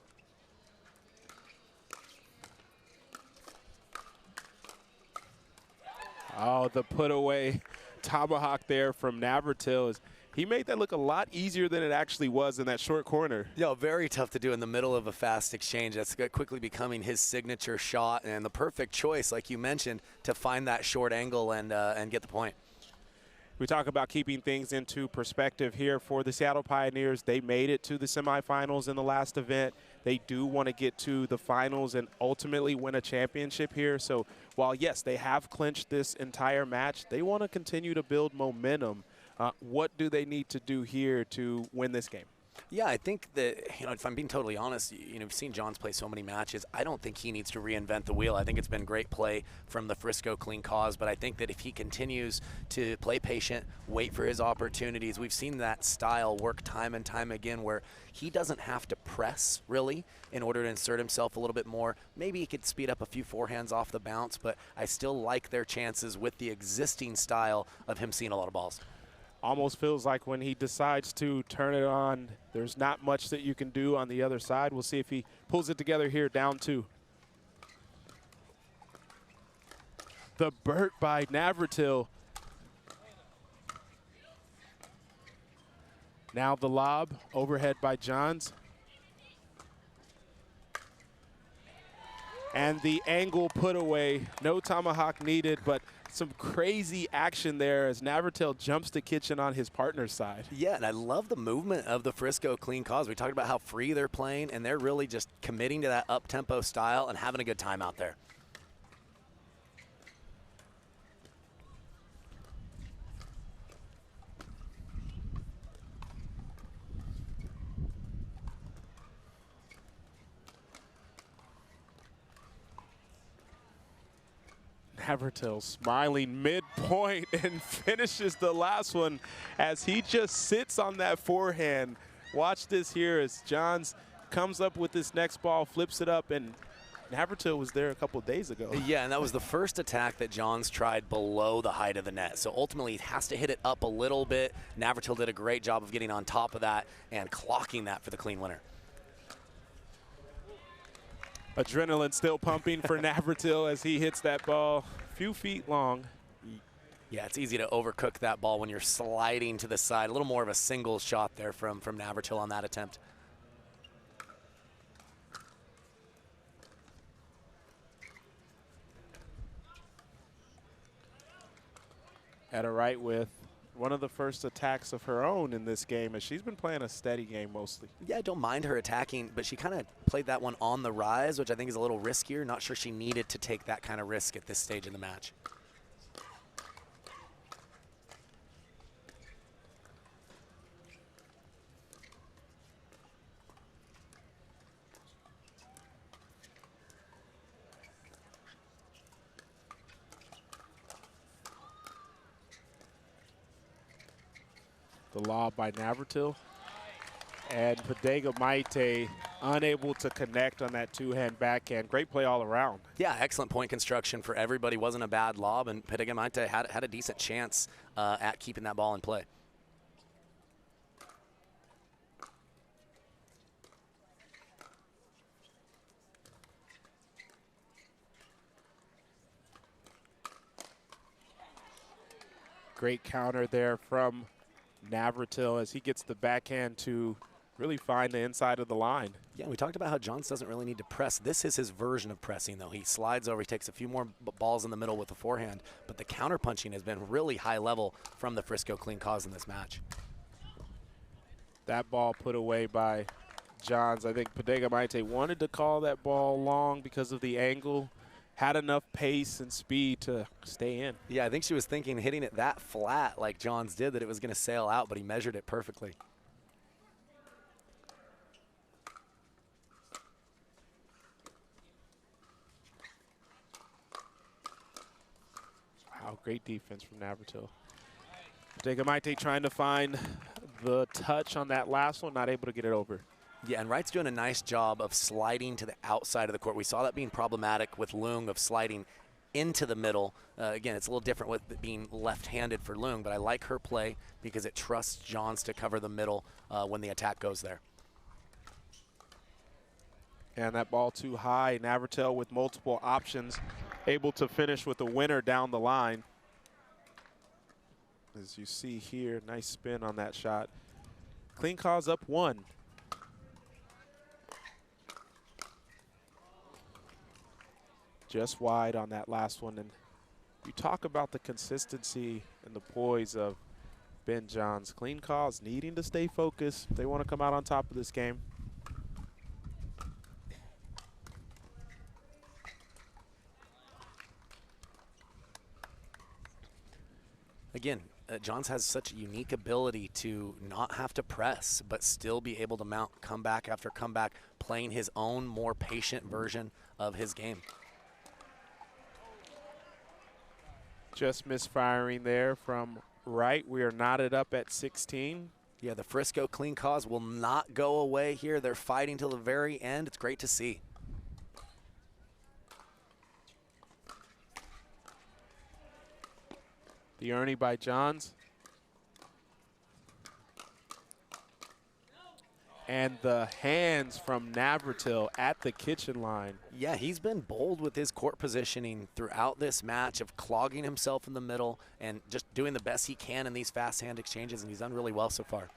Oh, the put away tomahawk there from Navratil. He made that look a lot easier than it actually was in that short corner.
Yeah, very tough to do in the middle of a fast exchange. That's quickly becoming his signature shot, and the perfect choice, like you mentioned, to find that short angle and get the point.
We talk about keeping things into perspective here for the Seattle Pioneers. They made it to the semifinals in the last event. They do want to get to the finals and ultimately win a championship here. So while, yes, they have clinched this entire match, they want to continue to build momentum. What do they need to do here to win this game?
Yeah, I think that, if I'm being totally honest, you've seen Johns play so many matches. I don't think he needs to reinvent the wheel. I think it's been great play from the Frisco clean cause, but I think that if he continues to play patient, wait for his opportunities, we've seen that style work time and time again where he doesn't have to press, really, in order to insert himself a little bit more. Maybe he could speed up a few forehands off the bounce, but I still like their chances with the existing style of him seeing a lot of balls.
Almost feels like when he decides to turn it on, there's not much that you can do on the other side. We'll see if he pulls it together here, down 2. The Burt by Navratil. Now the lob, overhead by Johns. And the angle put away, no tomahawk needed, but some crazy action there as Navratil jumps the kitchen on his partner's side.
Yeah, and I love the movement of the Frisco clean cause. We talked about how free they're playing, and they're really just committing to that up-tempo style and having a good time out there.
Navratil smiling midpoint and finishes the last one as he just sits on that forehand. Watch this here as Johns comes up with this next ball, flips it up, and Navratil was there a couple days ago.
Yeah, and that was the first attack that Johns tried below the height of the net. So ultimately, he has to hit it up a little bit. Navratil did a great job of getting on top of that and clocking that for the clean winner.
Adrenaline still pumping for Navratil as he hits that ball a few feet long.
Yeah, it's easy to overcook that ball when you're sliding to the side. A little more of a single shot there from Navratil on that attempt.
Etta Wright with one of the first attacks of her own in this game, as she's been playing a steady game mostly.
Yeah, I don't mind her attacking, but she kind of played that one on the rise, which I think is a little riskier. Not sure she needed to take that kind of risk at this stage in the match.
The lob by Navratil. And Padegimaite unable to connect on that two-hand backhand. Great play all around.
Yeah, excellent point construction for everybody. Wasn't a bad lob, and Padegimaite had a decent chance at keeping that ball in play.
Great counter there from Navratil as he gets the backhand to really find the inside of the line.
Yeah, we talked about how Johns doesn't really need to press. This is his version of pressing, though. He slides over, he takes a few more balls in the middle with the forehand, but the counter punching has been really high level from the Frisco clean cause in this match.
That ball put away by Johns. I think Padegimaite wanted to call that ball long because of the angle. Had enough pace and speed to stay in.
Yeah, I think she was thinking hitting it that flat like Johns did that it was going to sail out, but he measured it perfectly.
Wow, great defense from Navratil. Padegimaite trying to find the touch on that last one, not able to get it over.
Yeah, and Wright's doing a nice job of sliding to the outside of the court. We saw that being problematic with Loong of sliding into the middle. Again, it's a little different with it being left-handed for Loong, but I like her play because it trusts Johns to cover the middle when the attack goes there.
And that ball too high. Navratil with multiple options, able to finish with a winner down the line. As you see here, nice spin on that shot. Clean cause up 1. Just wide on that last one. And you talk about the consistency and the poise of Ben Johns. Clean cause needing to stay focused. They want to come out on top of this game.
Again, Johns has such a unique ability to not have to press, but still be able to mount comeback after comeback, playing his own more patient version of his game.
Just misfiring there from Wright. We are knotted up at 16.
Yeah, the Frisco clean cause will not go away here. They're fighting till the very end. It's great to see.
The Ernie by Johns. And the hands from Navratil at the kitchen line.
Yeah, he's been bold with his court positioning throughout this match of clogging himself in the middle and just doing the best he can in these fast hand exchanges, and he's done really well so far.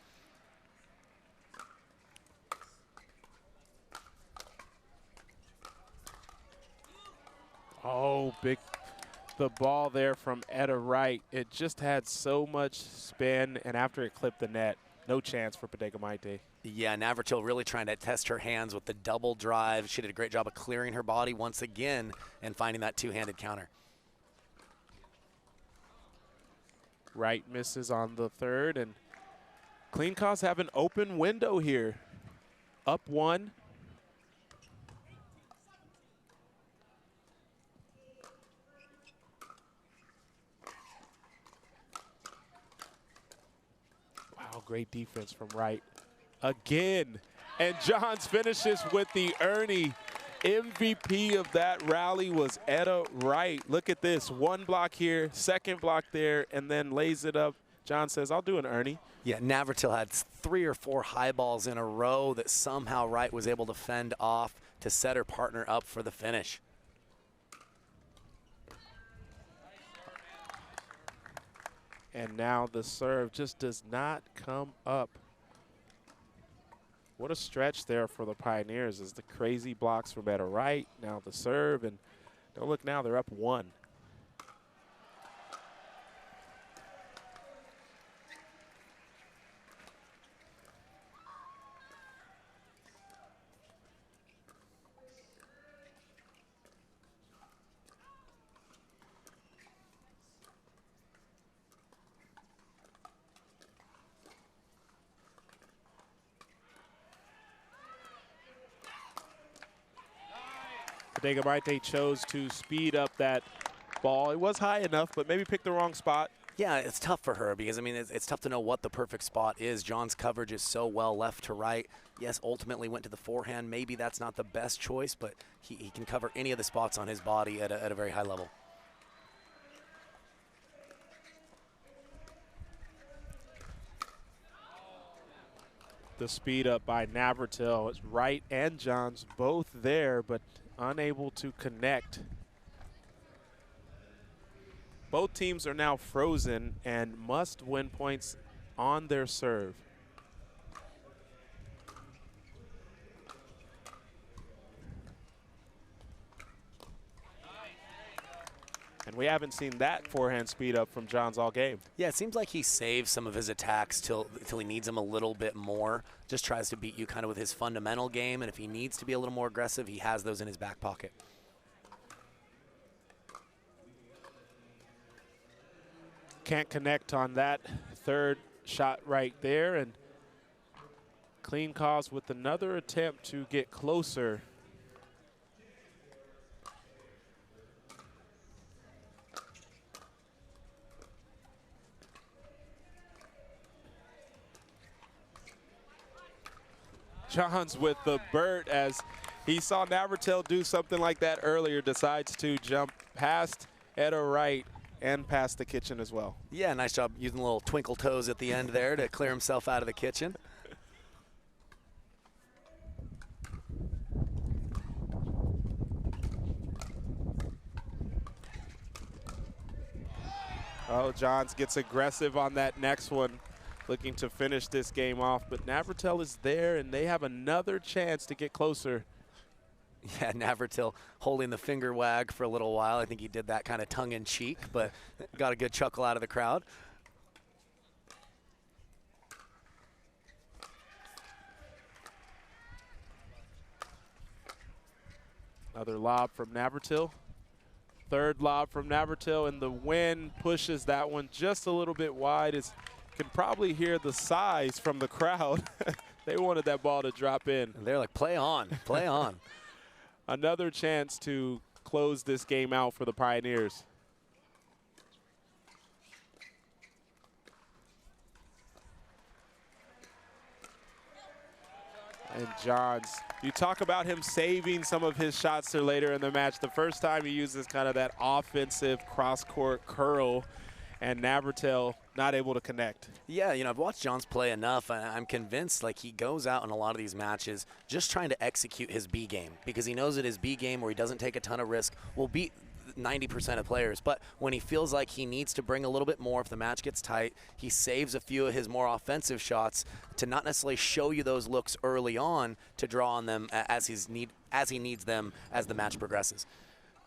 Oh, the ball there from Etta Wright. It just had so much spin, and after it clipped the net, no chance for Padegimaite.
Yeah, Navratil really trying to test her hands with the double drive. She did a great job of clearing her body once again and finding that two-handed counter.
Wright misses on the third, and clean cause have an open window here. Up one. Wow, great defense from Wright. Again, and Johns finishes with the Ernie. MVP of that rally was Etta Wright. Look at this, one block here, second block there, and then lays it up. John says, I'll do an Ernie.
Yeah, Navratil had 3 or 4 high balls in a row that somehow Wright was able to fend off to set her partner up for the finish.
And now the serve just does not come up. What a stretch there for the Pioneers as the crazy blocks from Etta Wright. Now the serve, and don't look now, they're up 1. Padegimaite chose to speed up that ball. It was high enough, but maybe picked the wrong spot.
Yeah, it's tough for her because, I mean, it's tough to know what the perfect spot is. John's coverage is so well left to right. Yes, ultimately went to the forehand. Maybe that's not the best choice, but he can cover any of the spots on his body at a very high level.
The speed up by Navratil. It's Wright and Johns both there, but unable to connect. Both teams are now frozen and must win points on their serve. And we haven't seen that forehand speed up from Johns all game.
Yeah, it seems like he saves some of his attacks till he needs them a little bit more. Just tries to beat you kind of with his fundamental game, and if he needs to be a little more aggressive, he has those in his back pocket.
Can't connect on that third shot right there, and clean cause with another attempt to get closer. Johns with the Burt as he saw Navratil do something like that earlier, decides to jump past Etta Wright and past the kitchen as well.
Yeah, nice job using little twinkle toes at the end there to clear himself out of the kitchen.
Oh, Johns gets aggressive on that next one, looking to finish this game off, but Navratil is there and they have another chance to get closer.
Yeah, Navratil holding the finger wag for a little while. I think he did that kind of tongue-in-cheek, but got a good chuckle out of the crowd.
Another lob from Navratil. Third lob from Navratil, and the wind pushes that one just a little bit wide. You can probably hear the sighs from the crowd. They wanted that ball to drop in.
And they're like, play on, play on.
Another chance to close this game out for the Pioneers. And Johns, you talk about him saving some of his shots there later in the match. The first time he uses kind of that offensive cross-court curl, and Navratil not able to connect.
Yeah, you know, I've watched Johns play enough, and I'm convinced like he goes out in a lot of these matches just trying to execute his B game, because he knows that his B game, where he doesn't take a ton of risk, will beat 90% of players. But when he feels like he needs to bring a little bit more, if the match gets tight, he saves a few of his more offensive shots to not necessarily show you those looks early on, to draw on them as he needs them as the match progresses.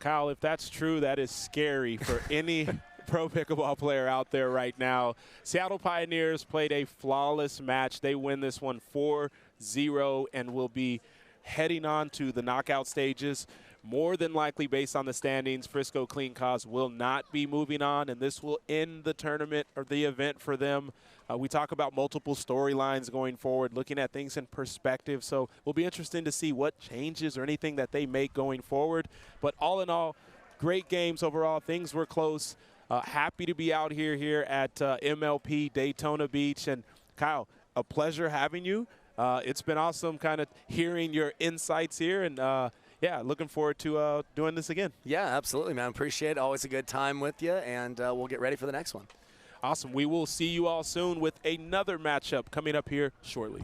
Kyle, if that's true, that is scary for any pro pickleball player out there right now. Seattle Pioneers played a flawless match. They win this one 4-0 and will be heading on to the knockout stages. More than likely, based on the standings, Frisco Clean Cause will not be moving on, and this will end the tournament or the event for them. We talk about multiple storylines going forward, looking at things in perspective. So it will be interesting to see what changes or anything that they make going forward. But all in all, great games overall. Things were close. Happy to be out here at MLP Daytona Beach. And Kyle, a pleasure having you. It's been awesome kind of hearing your insights here, and yeah, looking forward to doing this again.
Yeah, absolutely, man. Appreciate it. Always a good time with you, and we'll get ready for the next one.
Awesome. We will see you all soon with another matchup coming up here shortly.